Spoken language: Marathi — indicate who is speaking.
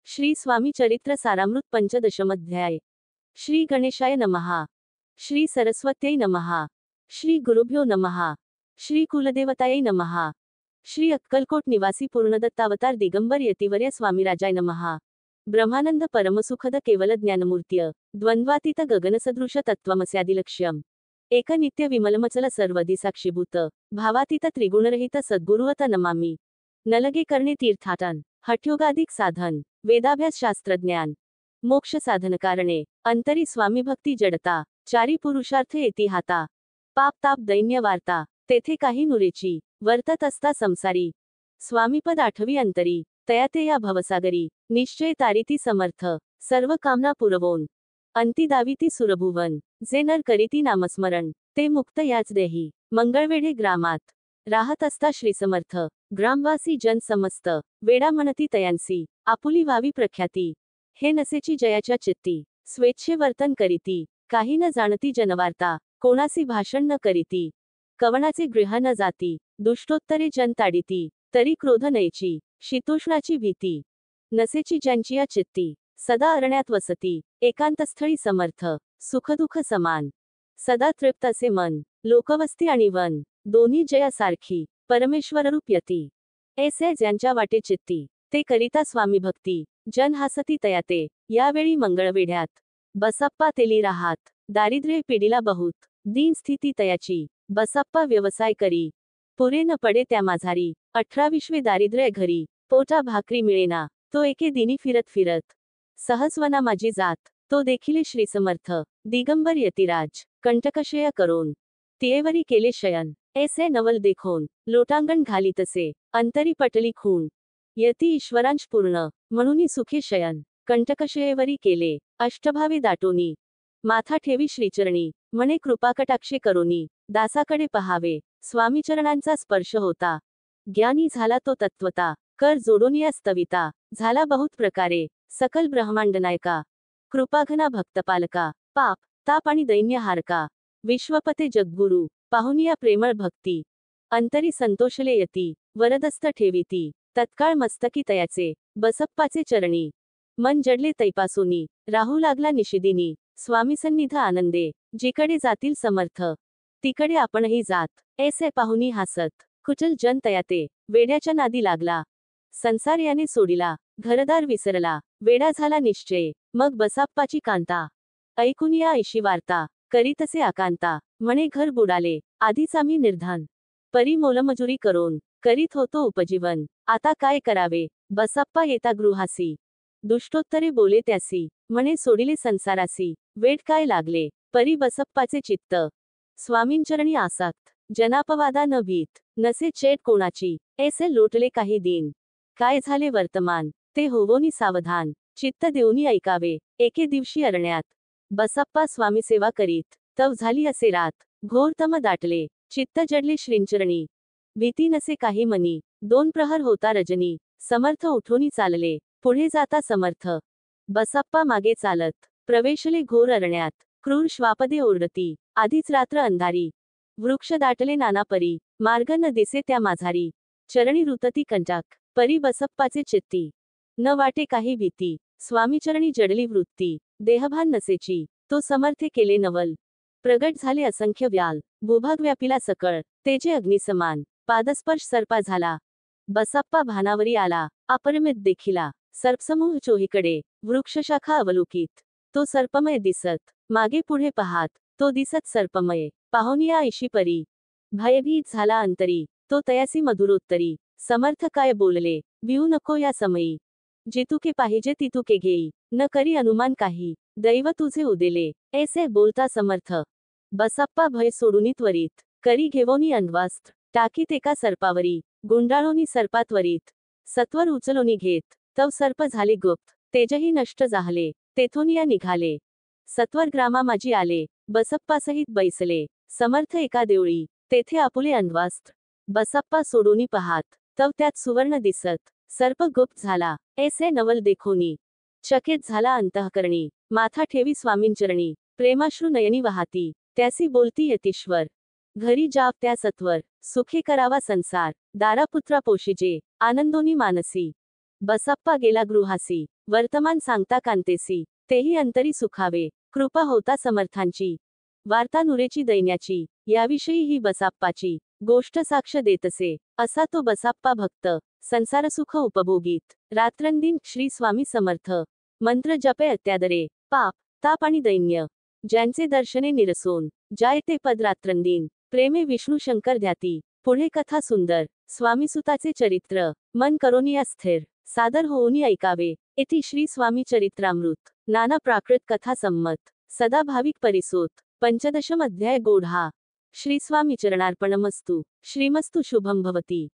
Speaker 1: श्री स्वामी चरित्र सारामृत पंचदशमध्याय। श्री गणेशाय नमः। श्री सरस्वत्यै नमः। श्री गुरुभ्यो नमः। श्री कुलदेवतायै नमः। श्री अक्कलकोट निवासी पूर्णदत्तावतार दिगंबर यतिवर्य स्वामीराजाय नमः। ब्रह्मानंद परमसुखद केवल ज्ञानमूर्त्य द्वंद्वातीत गगनसदृश तत्त्वमस्यादिलक्ष्यम् एक नित्य विमलमचल सर्वधी साक्षीभूत भावातीत त्रिगुणरहित सद्गुरुवत नमामि। नलगे करणे तीर्थाटन हठयोगाधिक साधन वेदाभ्यास शास्त्रज्ञान मोक्ष साधन कारणे अंतरी स्वामी भक्ती जडता चारी पुरुषार्थ येती हाता पाप ताप दैन्य वार्ता तेथे काही नुरेची वर्तत असता संसारी स्वामीपद आठवी अंतरी तयाते या भवसागरी निश्चय तारिती समर्थ सर्व कामना पुरवोन अंती दाविती सुरभुवन जे नर करीती नामस्मरण ते मुक्त याच देही मंगळवेढे ग्रामात राहत असता श्रीसमर्थ ग्रामवासी जन समस्त वेडा म्हणती तयांसी आपुली व्हावी प्रख्याती हे नसेची जयाच्या चित्ती स्वेच्छे वर्तन करीती काही न जाणती जनवार्ता कोणासी भाषण न करीती कवणाचे गृह न जाती दुष्टोत्तरे जन ताडिती तरी क्रोध नयची शीतोष्णाची भीती नसेची ज्यांची या चित्ती सदा अरण्यात वसती एकांतस्थळी समर्थ सुखदुःख समान सदा तृप्त असे मन लोकवस्ती आणि वन दोन्ही जयासारखी परमेश्वररूप यती ऐसे ज्यांच्या वाटे चित्ती ते करिता स्वामी भक्ती जन हासती तयाते यावेळी मंगळवेढ्यात बसप्पा तेली राहात दारिद्र्य पिढीला बहुत दीन स्थिती तयाची बसप्पा व्यवसाय करी पुरे न पडे त्या माझारी 18 दारिद्र्य घरी पोटा भाकरी मिळेना तो एके दिनी फिरत फिरत सहजवना माझी जात तो देखील श्रीसमर्थ दिगंबर यतिराज कंटकशय करोन तियेवरी केले शयन ऐसे नवल देखोन लोटांगण घालीतसे अंतरी पटली खून यती ईश्वरांश पूर्ण म्हणूनी सुखे शयन कंटकशयेवरी केले अष्टभावे दाटोनी माथा ठेवी श्रीचरणी म्हणे कृपाकटाक्षे करोनी दासाकडे पहावे स्वामीचरणांचा स्पर्श होता ज्ञानी झाला तो तत्वता कर जोडोनिया स्तविता झाला बहुत प्रकारे सकल ब्रह्मांड नायका कृपाघना भक्तपालका पाप ताप आणि दैन्य हारका विश्वपते जगगुरु पाहुनिया प्रेमळ भक्ती अंतरी संतोषले यती वरदस्त ठेविती तत्काळ मस्तकी तयाचे बसप्पाचे चरणी मन जडले तैपासोनी राहू लागला निशिदिनी स्वामी सन्निध आनंदे जिकडे जातील समर्थ तिकडे आपणही जात ऐसे पाहुनी हासत कुचल जन तयाते वेड्याच्या नादी लागला संसार याने सोडिला घरदार विसरला वेडा झाला निश्चय मग बसाप्पाची कांता ऐकून या ऐशी वार्ता करीतसे आकांता म्हणे घर बुडाले आधीच आम्ही निर्धान परी मोलमजुरी करोन करीत होतो उपजीवन आता काय करावे बसप्पा येता गृहासी दुष्टोत्तरे बोले त्यासी म्हणे सोडिले संसारासी वेड काय लागले परी बसप्पाचे चित्त स्वामींचरणी आसक्त जनापवादा न भीत नसे चेट कोणाची ऐसे लोटले काही दिन काय झाले वर्तमान ते होवोनी सावधान चित्त देऊनी ऐकावे एके दिवशी अरण्यात बसप्पा स्वामी सेवा करीत तव झाली असे रात घोर तम दाटले चित्त जडले श्रींचरणी भीती नसे काही मनी 2 प्रहर होता रजनी समर्थ उठोनी चालले पुढे जाता समर्थ बसप्पा मागे चालत प्रवेशले घोर अरण्यात क्रूर श्वापदे ओरडती आधीच रात्र अंधारी वृक्ष दाटले नाना परी मार्ग न दिसे त्या माझारी चरणी रुतती कंटाक परी बसप्पाचे चित्ती न वाटे काही भीती स्वामीचरणी जडली वृत्ती देहभान नसेची तो समर्थे केले नवल प्रगट झाले असंख्य व्याल भूभाग व्यापिला सकळ तेजे अग्निसमान पादस्पर्श सर्पा झाला बसप्पा भानावरी आला अपरिमित देखिला सर्पसमूह चोहीकडे वृक्षशाखा अवलोकित तो सर्पमय दिसत मागे पुढे पाहात तो दिसत सर्पमय पाहुनिया ऐशी परी भयभीत झाला अंतरी तो तयासी मधुरोत्तरी समर्थ काय बोलले भिऊ नको या समयी जितुके पाहिजे तितुके घेई न करी अनुमान काही दैव तुझे उदेले ऐसे बोलता समर्थ बसप्पा भय सोडूनी त्वरित करी घेवोनी अन्वस्त्र टाकीत एका सर्पावरी गुंडाळोनी सर्पात्वरित सत्वर उचलोनी घेत तव सर्प झाले गुप्त तेजही नष्ट झाले तेथोनिया निघाले सत्वर ग्रामा माझी आले बसप्पासहित बैसले समर्थ एका देवळी तेथे आपुले अन्वस्त्र बसप्पा सोडूनी पाहात तव त्यात सुवर्ण दिसत सर्प गुप्त झाला ऐसे नवल देखोनी चकित झाला अंतःकरणी माथा ठेवी स्वामींचरणी प्रेमाश्रू नयनी वाहाती त्यासी बोलती यतीश्वर घरी जाव त्या सत्वर सुखे करावा संसार दारापुत्रा पोशिजे आनंदोनी मानसी बसप्पा गेला गृहासी वर्तमान सांगता कांतेसी तेही अंतरी सुखावे कृपा होता समर्थांची वार्ता नुरेची दैन्याची याविषयी ही बसाप्पाची गोष्ट साक्ष देतसे असा तो बसाप्पा भक्त संसार सुख उपभोगीत रात्रंदिन श्री स्वामी समर्थ मंत्र जपे अत्यादरे पाप ताप आणि दैन्य ज्यांचे दर्शने निरसोन जायते पद रात्रंदिन प्रेमे विष्णू शंकर ध्याती पुढे कथा सुंदर स्वामीसुताचे चरित्र मन करोनिया स्थिर सादर होऊनी ऐकावे इति श्री स्वामी चरित्रामृत नाना प्राकृत कथा संमत सदा भाविक परिसोत पंचदशम अध्याय गोढा श्री स्वामी चरणार्पणमस्तु श्रीमस्तु शुभम भवती।